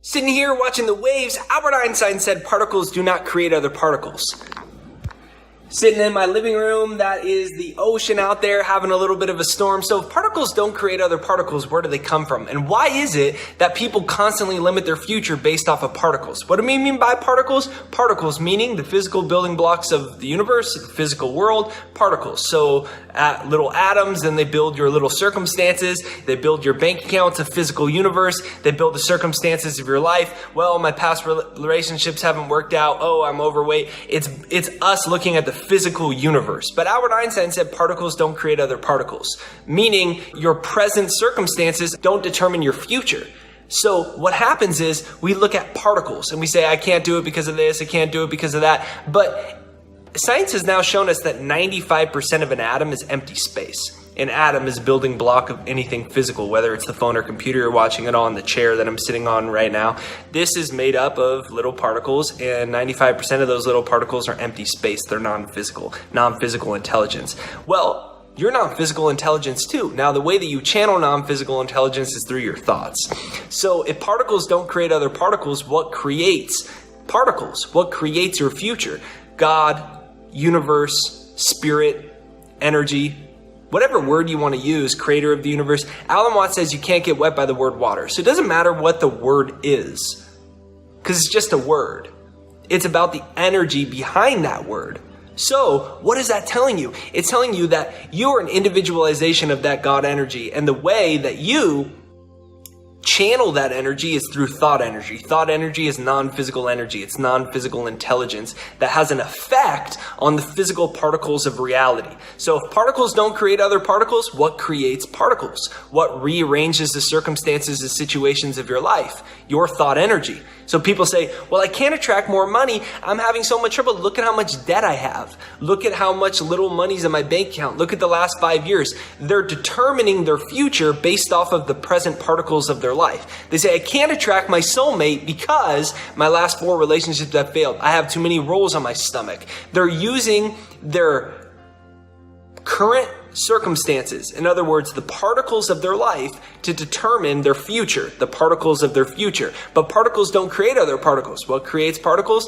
Sitting here watching the waves, Albert Einstein said particles do not create other particles. Sitting in my living room, that is the ocean out there having a little bit of a storm. So if particles don't create other particles, where do they come from? And why is it that people constantly limit their future based off of particles? What do we mean by particles? Particles meaning the physical building blocks of the universe, the physical world, particles. So little atoms, then they build your little circumstances. They build your bank account. It's a physical universe. They build the circumstances of your life. Well, my past relationships haven't worked out. Oh, I'm overweight. It's us looking at the physical universe. But Albert Einstein said particles don't create other particles, meaning your present circumstances don't determine your future. So what happens is we look at particles and we say, I can't do it because of this, I can't do it because of that. But science has now shown us that 95% of an atom is empty space. An atom is a building block of anything physical, whether it's the phone or computer you're watching it on, the chair that I'm sitting on right now. This is made up of little particles, and 95% of those little particles are empty space. They're non-physical intelligence. Well, you're non-physical intelligence too. Now, the way that you channel non-physical intelligence is through your thoughts. So if particles don't create other particles, what creates particles? What creates your future? God, universe, spirit, energy, whatever word you want to use, creator of the universe. Alan Watts says you can't get wet by the word water. So it doesn't matter what the word is, because it's just a word. It's about the energy behind that word. So what is that telling you? It's telling you that you are an individualization of that God energy, and the way that you channel that energy is through thought energy. Thought energy is non-physical energy. It's non-physical intelligence that has an effect on the physical particles of reality. So if particles don't create other particles, what creates particles? What rearranges the circumstances and situations of your life? Your thought energy. So people say, well, I can't attract more money. I'm having so much trouble. Look at how much debt I have. Look at how much little money's in my bank account. Look at the last 5 years. They're determining their future based off of the present particles of their life. They say, I can't attract my soulmate because my last 4 relationships have failed. I have too many rolls on my stomach. They're using their current circumstances, in other words, the particles of their life, to determine their future, the particles of their future. But particles don't create other particles. What creates particles?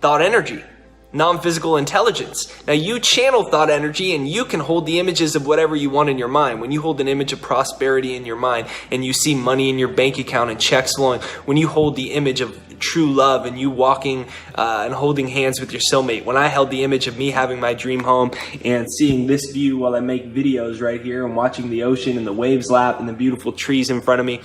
Thought energy. Non-physical intelligence. Now you channel thought energy and you can hold the images of whatever you want in your mind. When you hold an image of prosperity in your mind and you see money in your bank account and checks flowing, when you hold the image of true love and you walking and holding hands with your soulmate, when I held the image of me having my dream home and seeing this view while I make videos right here and watching the ocean and the waves lap and the beautiful trees in front of me,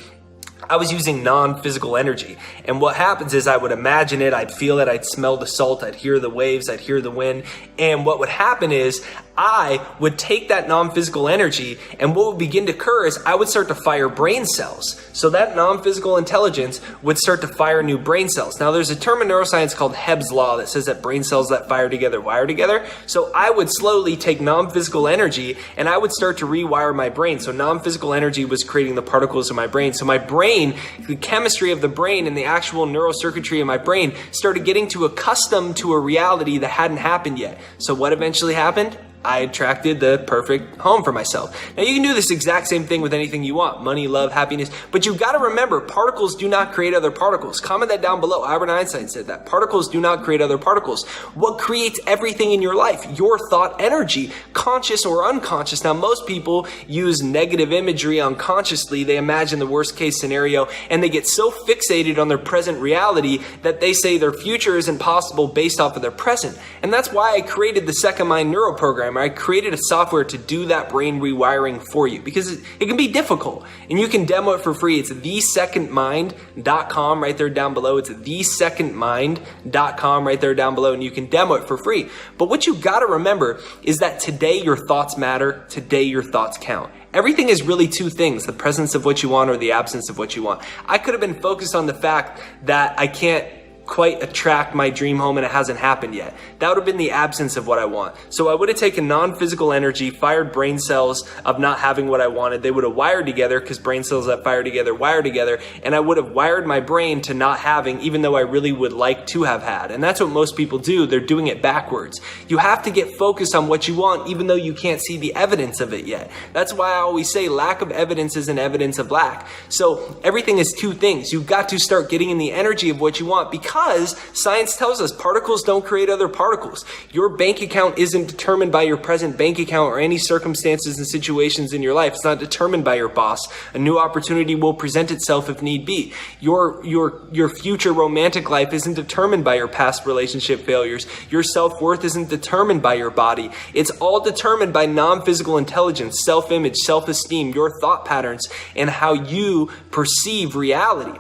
I was using non-physical energy. And what happens is I would imagine it, I'd feel it, I'd smell the salt, I'd hear the waves, I'd hear the wind. And what would happen is I would take that non-physical energy, and what would begin to occur is I would start to fire brain cells. So that non-physical intelligence would start to fire new brain cells. Now there's a term in neuroscience called Hebb's law that says that brain cells that fire together wire together. So I would slowly take non-physical energy and I would start to rewire my brain. So non-physical energy was creating the particles in my brain. So my brain, the chemistry of the brain and the actual neurocircuitry of my brain started getting too accustomed to a reality that hadn't happened yet. So what eventually happened? I attracted the perfect home for myself. Now you can do this exact same thing with anything you want. Money, love, happiness. But you've got to remember, particles do not create other particles. Comment that down below. Albert Einstein said that. Particles do not create other particles. What creates everything in your life? Your thought energy, conscious or unconscious. Now most people use negative imagery unconsciously. They imagine the worst case scenario and they get so fixated on their present reality that they say their future is impossible based off of their present. And that's why I created the Second Mind Neuro Program. I created a software to do that brain rewiring for you because it can be difficult and you can demo it for free. It's thesecondmind.com right there down below. It's thesecondmind.com right there down below and you can demo it for free. But what you got to remember is that today your thoughts matter. Today your thoughts count. Everything is really two things, the presence of what you want or the absence of what you want. I could have been focused on the fact that I can't quite attract my dream home and it hasn't happened yet. That would have been the absence of what I want. So I would have taken non-physical energy, fired brain cells of not having what I wanted. They would have wired together, because brain cells that fire together wire together, and I would have wired my brain to not having, even though I really would like to have had. And that's what most people do. They're doing it backwards. You have to get focused on what you want, even though you can't see the evidence of it yet. That's why I always say lack of evidence is an evidence of lack. So everything is two things. You've got to start getting in the energy of what you want, because science tells us particles don't create other particles. Your bank account isn't determined by your present bank account or any circumstances and situations in your life. It's not determined by your boss. A new opportunity will present itself if need be. Your future romantic life isn't determined by your past relationship failures. Your self-worth isn't determined by your body. It's all determined by non-physical intelligence, self-image, self-esteem, your thought patterns, and how you perceive reality.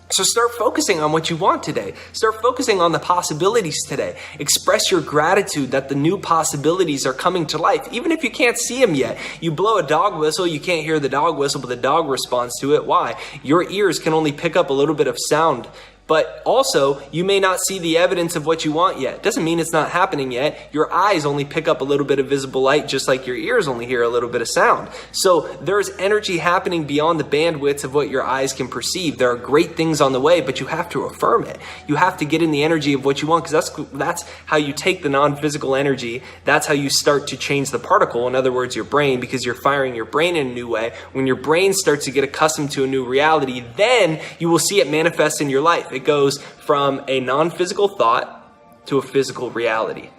So start focusing on what you want today. Start focusing on the possibilities today. Express your gratitude that the new possibilities are coming to life. Even if you can't see them yet. You blow a dog whistle, you can't hear the dog whistle, but the dog responds to it. Why? Your ears can only pick up a little bit of sound. But also, you may not see the evidence of what you want yet. Doesn't mean it's not happening yet. Your eyes only pick up a little bit of visible light, just like your ears only hear a little bit of sound. So there's energy happening beyond the bandwidths of what your eyes can perceive. There are great things on the way, but you have to affirm it. You have to get in the energy of what you want, because that's how you take the non-physical energy. That's how you start to change the particle. In other words, your brain, because you're firing your brain in a new way. When your brain starts to get accustomed to a new reality, then you will see it manifest in your life. It goes from a non-physical thought to a physical reality.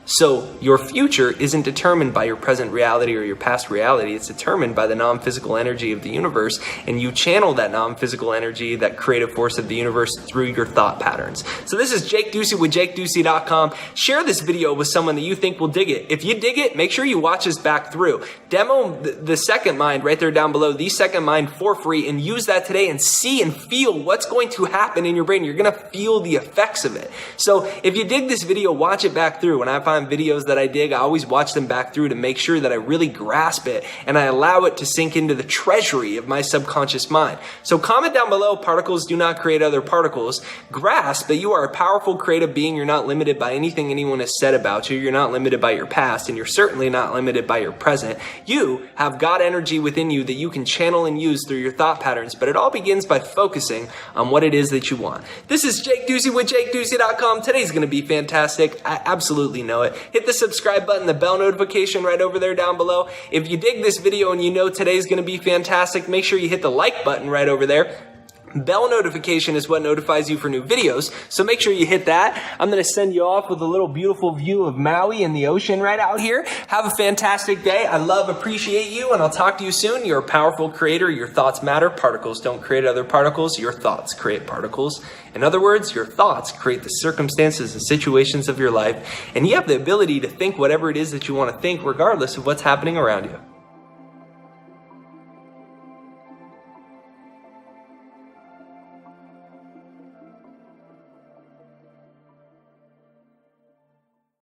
So your future isn't determined by your present reality or your past reality. It's determined by the non-physical energy of the universe, and you channel that non-physical energy, that creative force of the universe, through your thought patterns. So this is Jake Ducey with JakeDucey.com. Share this video with someone that you think will dig it. If you dig it, make sure you watch this back through. Demo the second mind right there down below, the second mind, for free, and use that today and see and feel what's going to happen in your brain. You're going to feel the effects of it. So if you dig this video, watch it back through. When I find videos that I dig, I always watch them back through to make sure that I really grasp it and I allow it to sink into the treasury of my subconscious mind. So comment down below, particles do not create other particles. Grasp that you are a powerful creative being. You're not limited by anything anyone has said about you. You're not limited by your past, and you're certainly not limited by your present. You have God energy within you that you can channel and use through your thought patterns, but it all begins by focusing on what it is that you want. This is Jake Ducey with JakeDucey.com. Today's going to be fantastic. I absolutely know it. Hit the subscribe button, the bell notification right over there down below. If you dig this video and you know today's going to be fantastic, make sure you hit the like button right over there. Bell notification is what notifies you for new videos, so make sure you hit that. I'm going to send you off with a little beautiful view of Maui and the ocean right out here. Have a fantastic day. I appreciate you, and I'll talk to you soon. You're a powerful creator. Your thoughts matter. Particles don't create other particles. Your thoughts create particles. In other words, your thoughts create the circumstances and situations of your life, and you have the ability to think whatever it is that you want to think, regardless of what's happening around you.